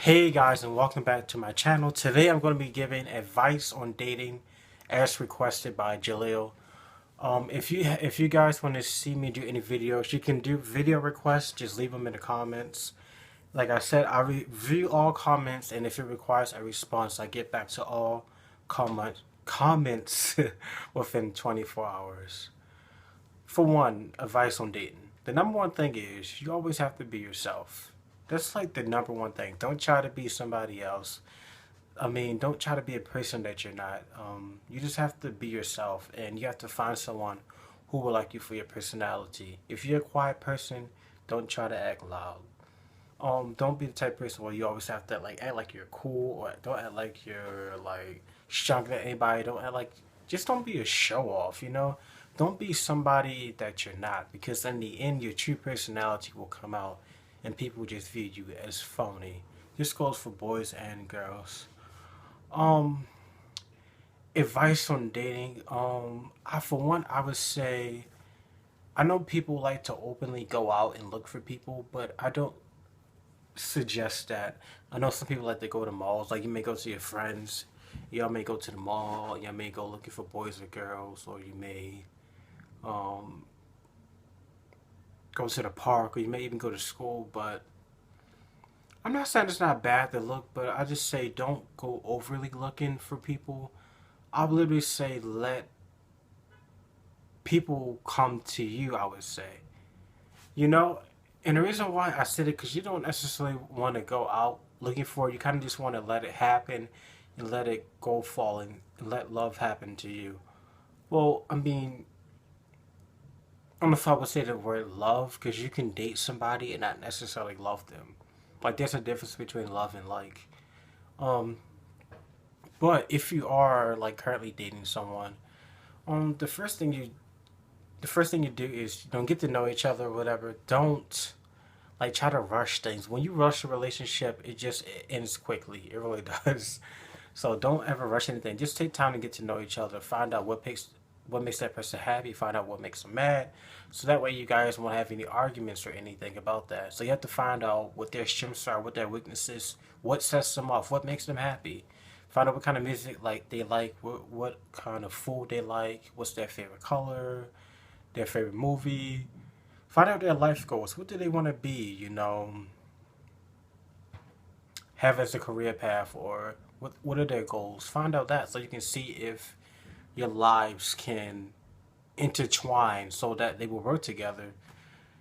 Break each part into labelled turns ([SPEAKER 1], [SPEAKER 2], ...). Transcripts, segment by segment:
[SPEAKER 1] Hey guys, and welcome back to my channel. Today I'm going to be giving advice on dating as requested by Jaleel. If you guys want to see me do any videos, you can do video requests. Just leave them in the comments. Like I said, I review all comments, and if it requires a response, I get back to all comments within 24 hours. For one, advice on dating. The number one thing is you always have to be yourself. That's like the number one thing. Don't try to be somebody else. I mean, don't try to be a person that you're not. You just have to be yourself, and you have to find someone who will like you for your personality. If you're a quiet person, don't try to act loud. Don't be the type of person where you always have to like act like you're cool, or don't act like you're like stronger than anybody. Don't act like just don't be a show off. Don't be somebody that you're not, because in the end, your true personality will come out, and people just view you as phony. This goes for boys and girls. Um, Advice on dating. I for one, I would say I know people like to openly go out and look for people, but I don't suggest that. I know some people like to go to malls. Like you may go to your friends, y'all may go to the mall, y'all may go looking for boys or girls, or you may um, go to the park, or you may even go to school. But I'm not saying it's not bad to look, but I just say don't go overly looking for people. I would literally say let people come to you, I would say. You know, and the reason why I said it, because you don't necessarily want to go out looking for it. You kind of just want to let it happen and let it go falling and let love happen to you. Well, I mean, I don't know if I would say the word love, because you can date somebody and not necessarily love them. Like, there's a difference between love and like. Um, but if you are like currently dating someone, the first thing you do is don't get to know each other or whatever. Don't like try to rush things. When you rush a relationship, it ends quickly. It really does. So don't ever rush anything. Just take time to get to know each other. Find out what makes that person happy. Find out what makes them mad. So that way you guys won't have any arguments or anything about that. So you have to find out what their strengths are, what their weaknesses, what sets them off, what makes them happy. Find out what kind of music like they like, what kind of food they like, what's their favorite color, their favorite movie. Find out their life goals. What do they want to be? Have as a career path, or what are their goals? Find out that so you can see if your lives can intertwine so that they will work together.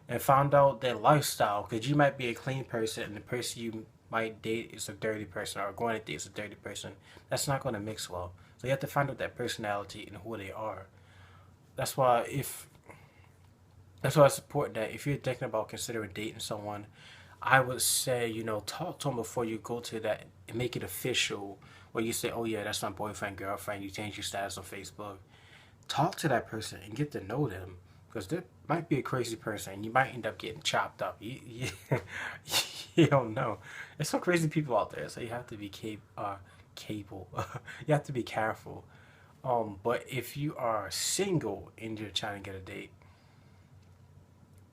[SPEAKER 1] And find out their lifestyle, because you might be a clean person and the person you might date is a dirty person, or going to date is a dirty person. That's not going to mix well. So you have to find out their personality and who they are. That's why if that's why it's important that if you're thinking about considering dating someone, I would say, talk to them before you go to that and make it official. Where you say, oh yeah, that's my boyfriend, girlfriend. You change your status on Facebook. Talk to that person and get to know them. Because they might be a crazy person. You might end up getting chopped up. You don't know. There's some crazy people out there. So you have to be capable. You have to be careful. But if you are single and you're trying to get a date,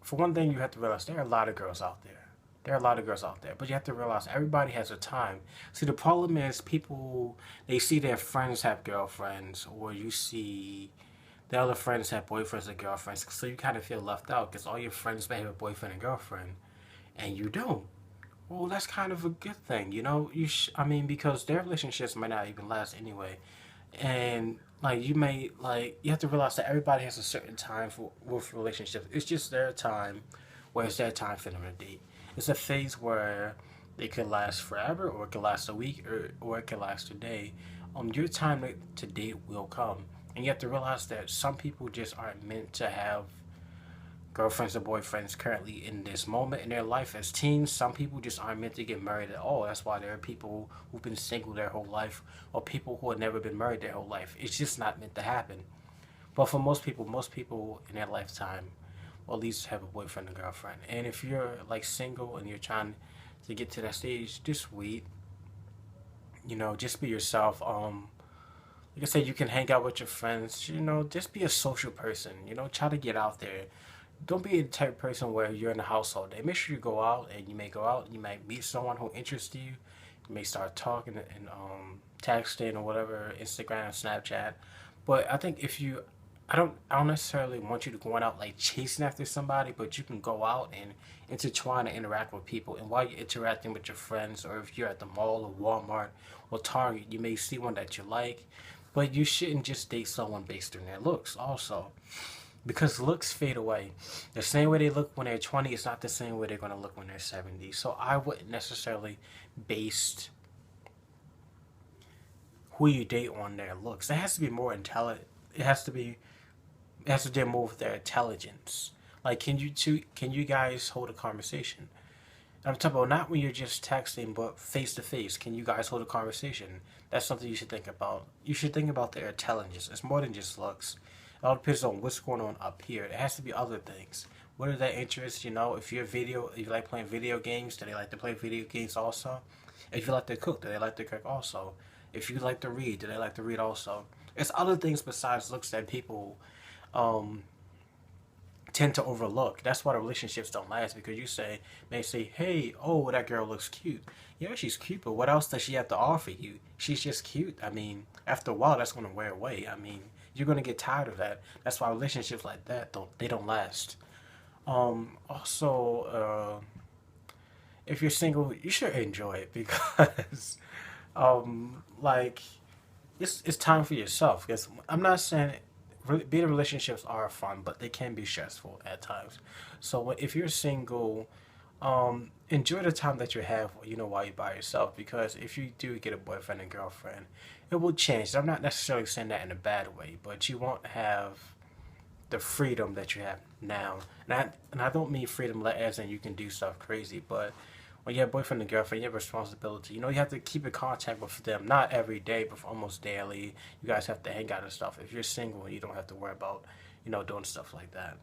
[SPEAKER 1] for one thing, you have to realize there are a lot of girls out there. There are a lot of girls out there, but you have to realize everybody has a time. See, the problem is people, they see their friends have girlfriends, or you see the other friends have boyfriends and girlfriends, so you kind of feel left out because all your friends may have a boyfriend and girlfriend, and you don't. Well, that's kind of a good thing, I mean, because their relationships might not even last anyway, and like you have to realize that everybody has a certain time for with relationships. It's just their time, where it's their time for them to date. It's a phase where they could last forever, or it could last a week, or it could last a day. Your time to date will come, and you have to realize that some people just aren't meant to have girlfriends or boyfriends currently in this moment in their life as teens. Some people just aren't meant to get married at all. That's why there are people who've been single their whole life, or people who have never been married their whole life. It's just not meant to happen. But for most people in their lifetime will at least have a boyfriend and girlfriend. And if you're like single and you're trying to get to that stage, just wait. Just be yourself. Like I said, you can hang out with your friends. Just be a social person. Try to get out there. Don't be the type of person where you're in the house all day. Make sure you go out, and you may go out, and you might meet someone who interests you, You may start talking and texting or whatever, Instagram, Snapchat. But I think if you, I don't necessarily want you to go out like chasing after somebody, but you can go out and intertwine and interact with people. And while you're interacting with your friends, or if you're at the mall or Walmart or Target, you may see one that you like, but you shouldn't just date someone based on their looks. Also, because looks fade away. The same way they look when they're 20 is not the same way they're going to look when they're 70. So I wouldn't necessarily base who you date on their looks. It has to be more intelligent. It has to be. It has to do more with their intelligence. Like, can you guys hold a conversation? And I'm talking about not when you're just texting, but face to face. Can you guys hold a conversation? That's something you should think about. You should think about their intelligence. It's more than just looks. It all depends on what's going on up here. It has to be other things. What are their interests? You know, if you like playing video games, do they like to play video games also? If you like to cook, do they like to cook also? If you like to read, do they like to read also? It's other things besides looks that people um, tend to overlook. That's why the relationships don't last, because may say, hey, oh, that girl looks cute. Yeah, she's cute, but what else does she have to offer you? She's just cute. I mean, after a while, that's going to wear away. I mean, you're going to get tired of that. That's why relationships like that don't last. Also, if you're single, you should enjoy it because, like, it's time for yourself. Because I'm not saying being in relationships are fun, but they can be stressful at times. So if you're single, enjoy the time that you have, while you're by yourself. Because if you do get a boyfriend and girlfriend, it will change. I'm not necessarily saying that in a bad way, but you won't have the freedom that you have now. And I don't mean freedom as in you can do stuff crazy, but when you have a boyfriend and girlfriend, you have responsibility. You have to keep in contact with them, not every day, but almost daily. You guys have to hang out and stuff. If you're single, you don't have to worry about, doing stuff like that.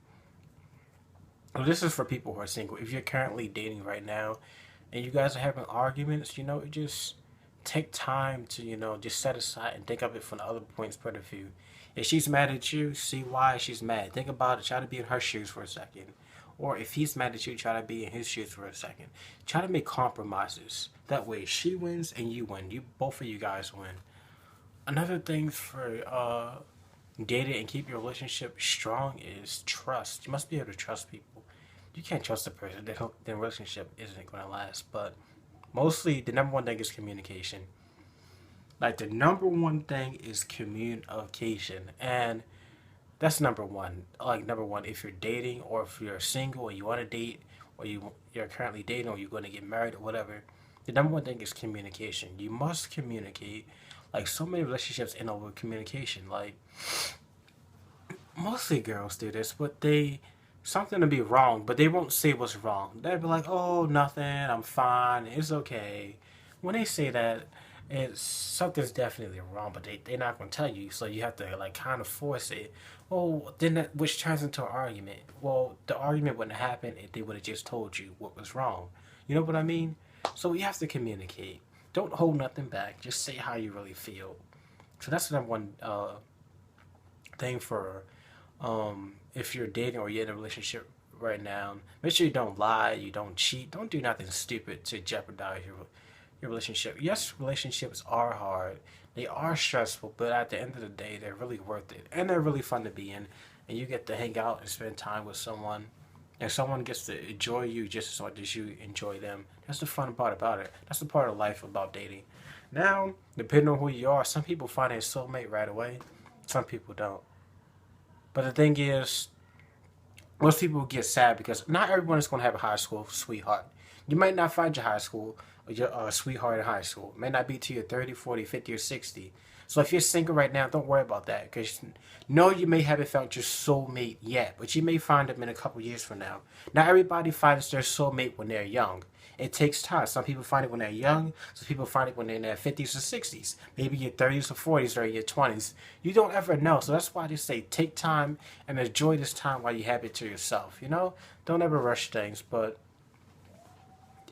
[SPEAKER 1] Well, this is for people who are single. If you're currently dating right now and you guys are having arguments, just take time to, just set aside and think of it from the other point's point of view. If she's mad at you, see why she's mad. Think about it. Try to be in her shoes for a second. Or if he's mad at you, try to be in his shoes for a second. Try to make compromises. That way she wins and you win. Both of you guys win. Another thing for dating and keep your relationship strong is trust. You must be able to trust people. You can't trust a person, then relationship isn't going to last. But mostly, the number one thing is communication. Like, the number one thing is communication. And that's number one. Like, number one, if you're dating or if you're single and you want to date, or you're currently dating or you're going to get married or whatever, the number one thing is communication. You must communicate. Like, so many relationships end over communication. Like, mostly girls do this, but something to be wrong, but they won't say what's wrong. They'll be like, oh, nothing, I'm fine, it's okay. When they say that, something's definitely wrong, but they're not going to tell you, so you have to, like, kind of force it. Well, then which turns into an argument. Well, the argument wouldn't happen if they would have just told you what was wrong. You know what I mean? So you have to communicate. Don't hold nothing back. Just say how you really feel. So that's the number one thing for if you're dating or you're in a relationship right now. Make sure you don't lie, you don't cheat, don't do nothing stupid to jeopardize your relationship. Yes, relationships are hard, they are stressful, but at the end of the day, they're really worth it, and they're really fun to be in. And you get to hang out and spend time with someone, and someone gets to enjoy you just as much as you enjoy them. That's the fun part about it. That's the part of life about dating. Now, depending on who you are, some people find their soulmate right away, some people don't. But the thing is, most people get sad because not everyone is going to have a high school sweetheart. You might not find your high school or your sweetheart in high school. It may not be till you're 30, 40, 50, or 60. So if you're single right now, don't worry about that. Because no, you may haven't found your soulmate yet, but you may find them in a couple years from now. Not everybody finds their soulmate when they're young. It takes time. Some people find it when they're young. Some people find it when they're in their 50s or 60s. Maybe your 30s or 40s or your 20s. You don't ever know. So that's why they say take time and enjoy this time while you have it to yourself. Don't ever rush things, but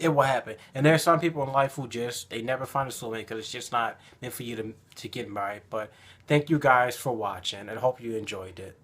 [SPEAKER 1] it will happen. And there are some people in life who they never find a soulmate because it's just not meant for you to get married. But thank you guys for watching and hope you enjoyed it.